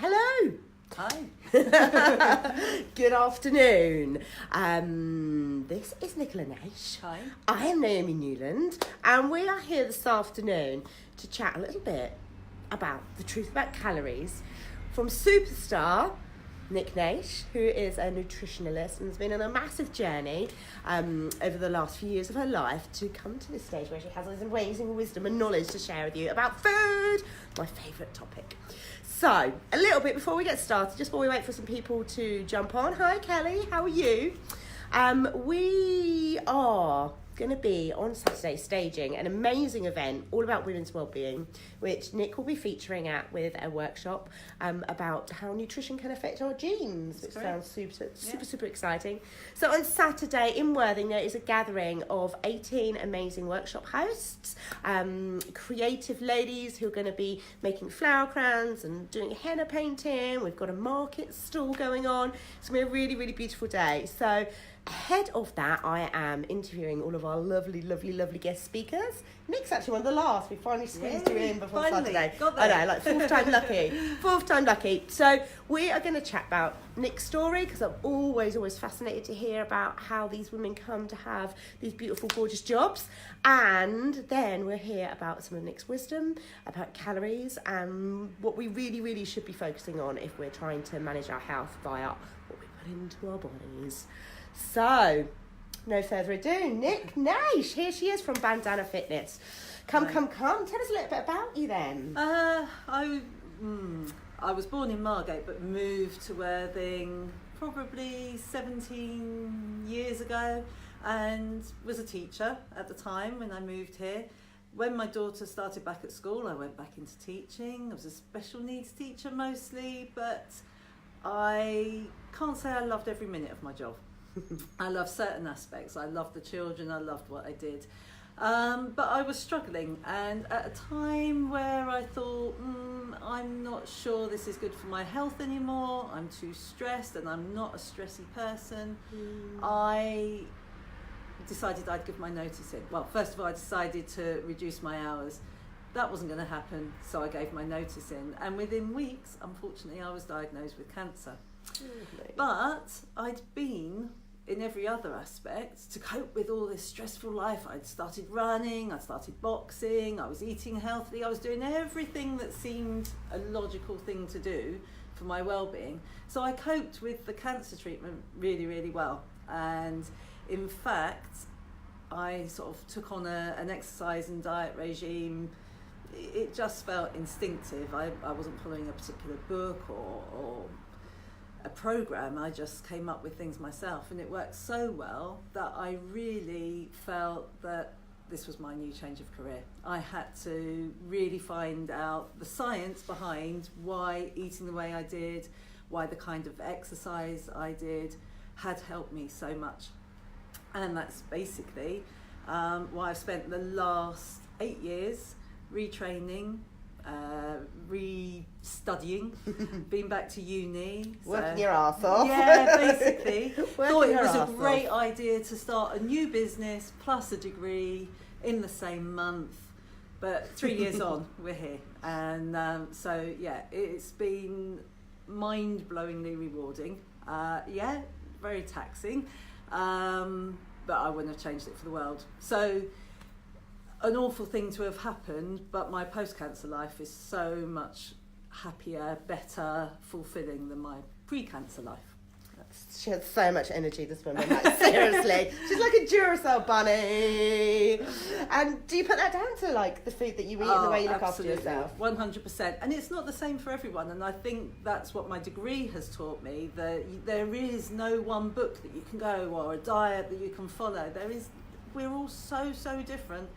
Hello. Hi. Good afternoon. This is Nic and Naomi. Hi. I am Naomi Newland, and we are here this afternoon to chat a little bit about the truth about calories from superstar Nic and Naomi, who is a nutritionalist and has been on a massive journey over the last few years of her life to come to this stage where she has all this amazing wisdom and knowledge to share with you about food, my favourite topic. So, a little bit before we get started, just while we wait for some people to jump on. Hi, Kelly. How are you? We are going to be on Saturday staging an amazing event all about women's wellbeing, which Nic will be featuring at with a workshop about how nutrition can affect our genes, which sounds super exciting. So on Saturday in Worthing, there is a gathering of 18 amazing workshop hosts, creative ladies who are going to be making flower crowns and doing henna painting. We've got a market stall going on. It's going to be a really, really beautiful day. So ahead of that, I am interviewing all of our lovely guest speakers. Nic's actually one of the last. We finally squeezed you in before Saturday. Got there. I know, like fourth time lucky. So we are going to chat about Nic's story, because I'm always fascinated to hear about how these women come to have these beautiful, gorgeous jobs. And then we'll hear about some of Nic's wisdom about calories and what we really should be focusing on if we're trying to manage our health via what we put into our bodies. So, no further ado, Nic and Naomi, here she is from Bandana Fitness. Come. Tell us a little bit about you then. I was born in Margate but moved to Worthing probably 17 years ago and was a teacher at the time when I moved here. When my daughter started back at school, I went back into teaching. I was a special needs teacher mostly, but I can't say I loved every minute of my job. I loved certain aspects. I loved the children. I loved what I did. But I was struggling, and at a time where I thought, I'm not sure this is good for my health anymore. I'm too stressed, and I'm not a stressy person. I decided I'd give my notice in. Well, first of all, I decided to reduce my hours. That wasn't going to happen, so I gave my notice in. And within weeks, unfortunately, I was diagnosed with cancer. But I'd been in every other aspect to cope with all this stressful life. I'd started running, I'd started boxing, I was eating healthily, I was doing everything that seemed a logical thing to do for my well-being. So I coped with the cancer treatment really well. And in fact, I sort of took on an exercise and diet regime. It just felt instinctive. I wasn't following a particular book or a program. I just came up with things myself, and it worked so well that I really felt that this was my new change of career. I had to really find out the science behind why eating the way I did, why the kind of exercise I did had helped me so much. And that's basically why I've spent the last 8 years retraining, re-studying, been back to uni. Working your arse off. Yeah, basically. Thought it was a great off. idea to start a new business plus a degree in the same month. But 3 years on, we're here. And so, yeah, it's been mind-blowingly rewarding. Very taxing. But I wouldn't have changed it for the world. So, an awful thing to have happened, but my post-cancer life is so much happier, better, fulfilling than my pre-cancer life. She has so much energy, this woman, like, seriously. She's like a Duracell bunny. And do you put that down to like the food that you eat and the way you look after yourself? 100%. And it's not the same for everyone, and I think that's what my degree has taught me, that there is no one book that you can go, or a diet that you can follow. We're all so different.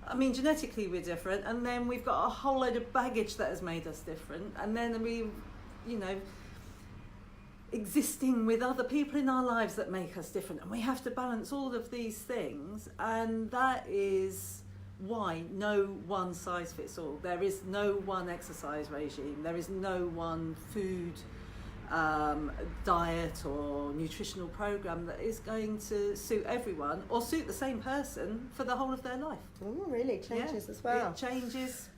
I mean, genetically we're different, and then we've got a whole load of baggage that has made us different, and then we, existing with other people in our lives that make us different, and we have to balance all of these things, and that is why no one size fits all. There is no one exercise regime, there is no one food diet or nutritional program that is going to suit everyone or suit the same person for the whole of their life. Oh, really? Changes as well? It changes,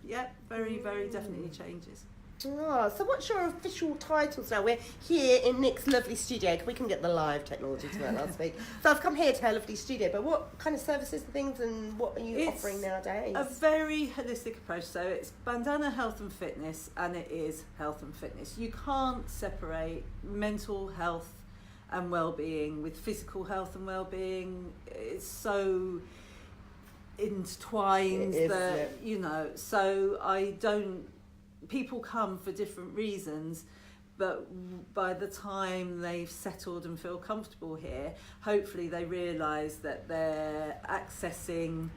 very definitely changes. Oh, so what's your official titles now? We're here in Nick's lovely studio. We couldn't get the live technology to that last week. So I've come here to her lovely studio, but what kind of services and things and what are you offering nowadays? A very holistic approach. So it's bandana health and fitness, and it is health and fitness. You can't separate mental health and well-being with physical health and well-being. It's so entwined that, you know, so I don't... People come for different reasons, but by the time they've settled and feel comfortable here, hopefully they realise that they're accessing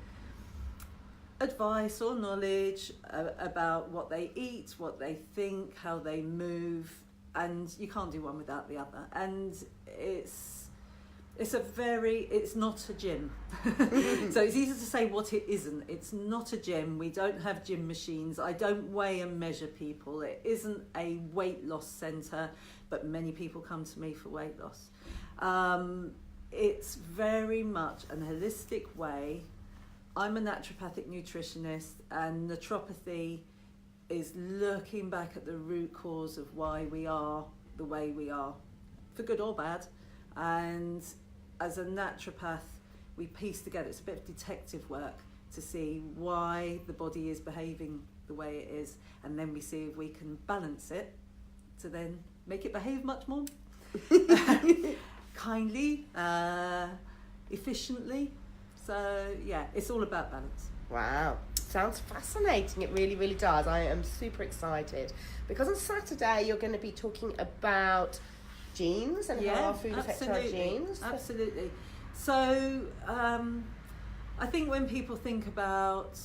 advice or knowledge about what they eat, what they think, how they move, and you can't do one without the other. And it's not a gym. So it's easy to say what it isn't. It's not a gym. We don't have gym machines. I don't weigh and measure people. It isn't a weight loss centre, but many people come to me for weight loss. It's very much an holistic way. I'm a naturopathic nutritionist, and naturopathy is looking back at the root cause of why we are the way we are, for good or bad. And as a naturopath, we piece together, it's a bit of detective work to see why the body is behaving the way it is, and then we see if we can balance it to then make it behave much more kindly, efficiently. So yeah, it's all about balance. Wow, sounds fascinating. It really, really does. I am super excited because on Saturday you're going to be talking about genes and how our food affects our genes. Absolutely. So I think when people think about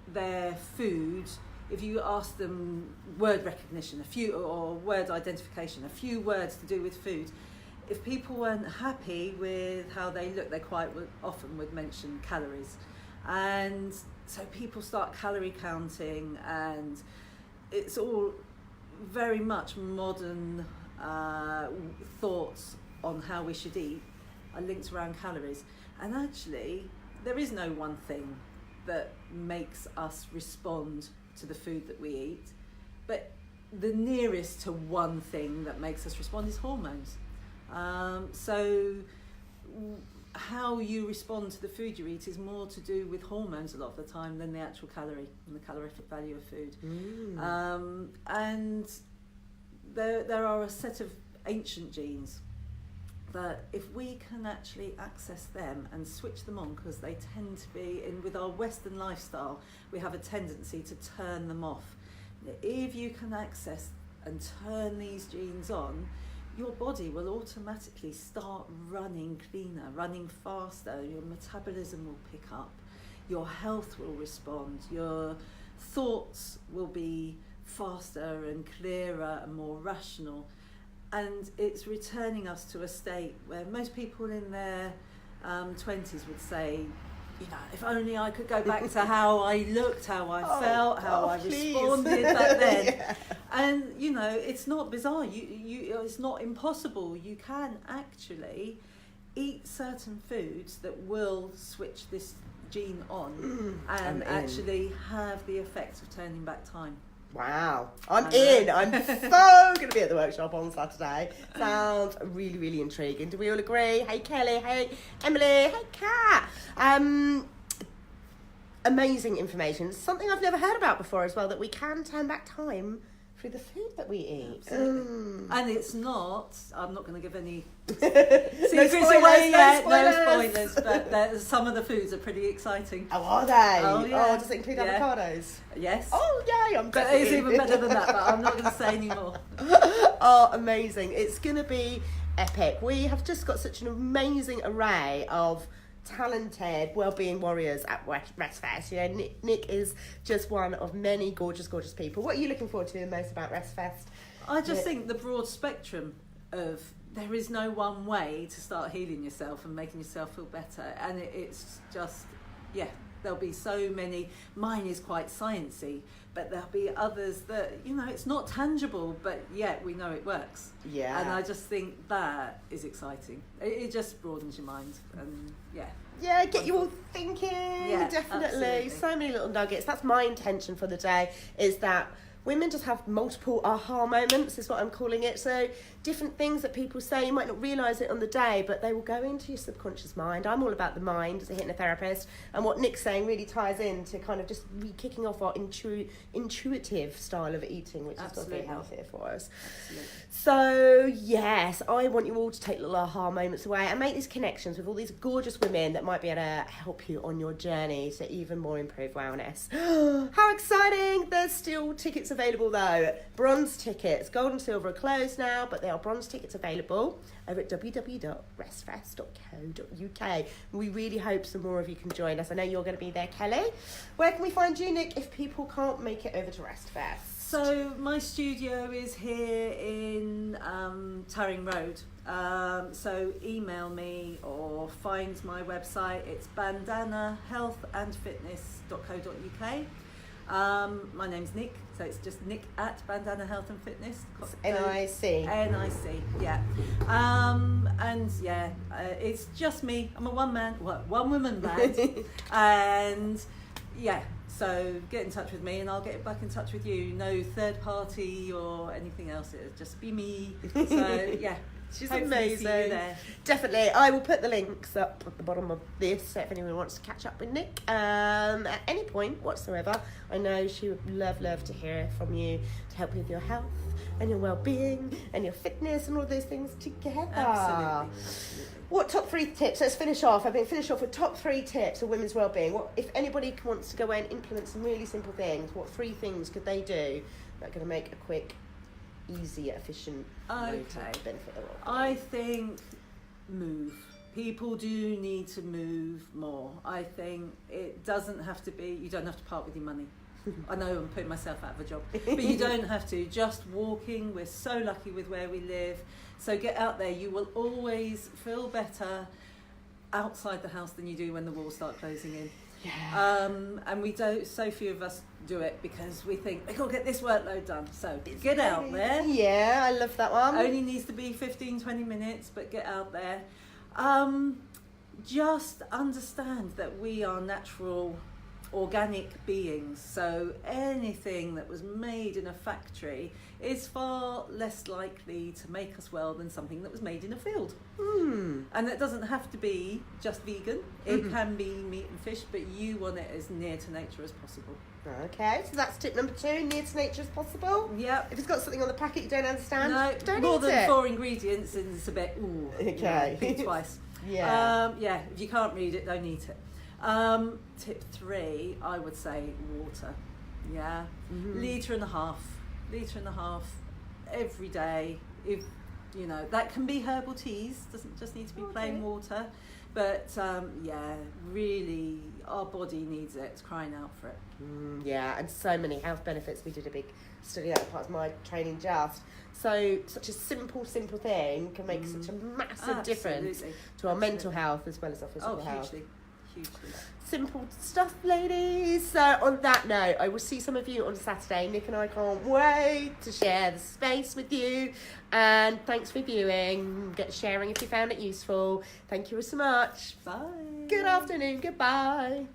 their food, if you ask them word recognition, or word identification, a few words to do with food, if people weren't happy with how they look, they quite often would mention calories. And so people start calorie counting, and it's all very much modern thoughts on how we should eat are linked around calories. And actually, there is no one thing that makes us respond to the food that we eat, but the nearest to one thing that makes us respond is hormones. So how you respond to the food you eat is more to do with hormones a lot of the time than the actual calorie and the calorific value of food. And there are a set of ancient genes that if we can actually access them and switch them on, because they tend to be, with our Western lifestyle, we have a tendency to turn them off. If you can access and turn these genes on, your body will automatically start running cleaner, running faster, your metabolism will pick up, your health will respond, your thoughts will be faster and clearer and more rational. And it's returning us to a state where most people in their 20s would say, you know, if only I could go back to how I looked, how I felt, how I responded back then. Yeah. And, you know, it's not bizarre. It's not impossible. You can actually eat certain foods that will switch this gene on and actually have the effect of turning back time. Wow, I'm in. I'm so going to be at the workshop on Saturday. Sounds really, really intriguing. Do we all agree? Hey Kelly, hey Emily, hey Kat. Amazing information. Something I've never heard about before as well, that we can turn back time through the food that we eat. And it's not, I'm not going to give any secrets away yet, no spoilers, but some of the foods are pretty exciting. Oh, are they? Oh, yeah. Oh, does it include avocados? Yes. Oh, yay, but it's even better than that, but I'm not going to say any more. Oh, amazing. It's going to be epic. We have just got such an amazing array of talented wellbeing warriors at RESTFEST. You know, Nick is just one of many gorgeous people. What are you looking forward to the most about RESTFEST? I just think the broad spectrum of, there is no one way to start healing yourself and making yourself feel better, and it's just, there'll be so many. Mine is quite sciencey, but there'll be others that, you know, it's not tangible, but yet we know it works. Yeah. And I just think that is exciting. It just broadens your mind, and get you all thinking. Yeah, definitely. Absolutely. So many little nuggets. That's my intention for the day, is that women just have multiple aha moments, is what I'm calling it. So different things that people say, you might not realise it on the day, but they will go into your subconscious mind. I'm all about the mind as a hypnotherapist, and what Nick's saying really ties into kind of just kicking off our intuitive style of eating, which is going to be healthier for us. Absolutely. So yes, I want you all to take little aha moments away and make these connections with all these gorgeous women that might be able to help you on your journey to even more improve wellness. How exciting! There's still tickets available though. Bronze tickets. Gold and silver are closed now, but there are bronze tickets available over at www.restfest.co.uk. We really hope some more of you can join us. I know you're going to be there, Kelly. Where can we find you, Nick, if people can't make it over to RESTFEST? So my studio is here in Tarring Road. So email me or find my website. It's bandanahealthandfitness.co.uk. My name's Nic, so it's just Nic at Bandana Health and Fitness. NIC. NIC, yeah. And yeah, it's just me. I'm a one woman band, and yeah. So get in touch with me, and I'll get back in touch with you. No third party or anything else. It'll just be me. So yeah. She's hopefully amazing. See you there. Definitely. I will put the links up at the bottom of this so if anyone wants to catch up with Nic at any point whatsoever. I know she would love to hear from you to help you with your health and your well-being and your fitness and all those things together. Absolutely. What top 3 tips? Let's finish off. I've been finished off with top 3 tips of women's well-being. What if anybody wants to go away and implement some really simple things? What 3 things could they do that are going to make a quick, easy, efficient way to benefit the world? I think move. People do need to move more. I think it doesn't have to be, you don't have to part with your money. I know I'm putting myself out of a job, but you don't have to. Just walking, we're so lucky with where we live. So get out there. You will always feel better outside the house than you do when the walls start closing in. Yeah. And we don't, so few of us do it because we think we can't get this workload done. So get out there. Yeah, I love that one. Only needs to be 15-20 minutes, but get out there. Just understand that we are natural organic beings, so anything that was made in a factory is far less likely to make us well than something that was made in a field. And that doesn't have to be just vegan. It can be meat and fish, but you want it as near to nature as possible. Okay, so that's tip number 2, near to nature as possible. Yep. If it's got something on the packet you don't understand, don't more eat than it. 4 ingredients, and it's a bit Okay. think twice. Yeah. Yeah, if you can't read it, don't eat it. Tip 3, I would say water. Yeah, litre and a half every day. If you know, that can be herbal teas, doesn't just need to be plain water, but yeah, really our body needs it. It's crying out for it. Yeah, and so many health benefits. We did a big study that part of my training just. So such a simple thing can make such a massive difference to our mental health as well as our physical health. Hugely. Simple stuff, ladies. So on that note, I will see some of you on Saturday. Nic and I can't wait to share the space with you. And thanks for viewing. Get sharing if you found it useful. Thank you so much. Bye. Good afternoon. Goodbye.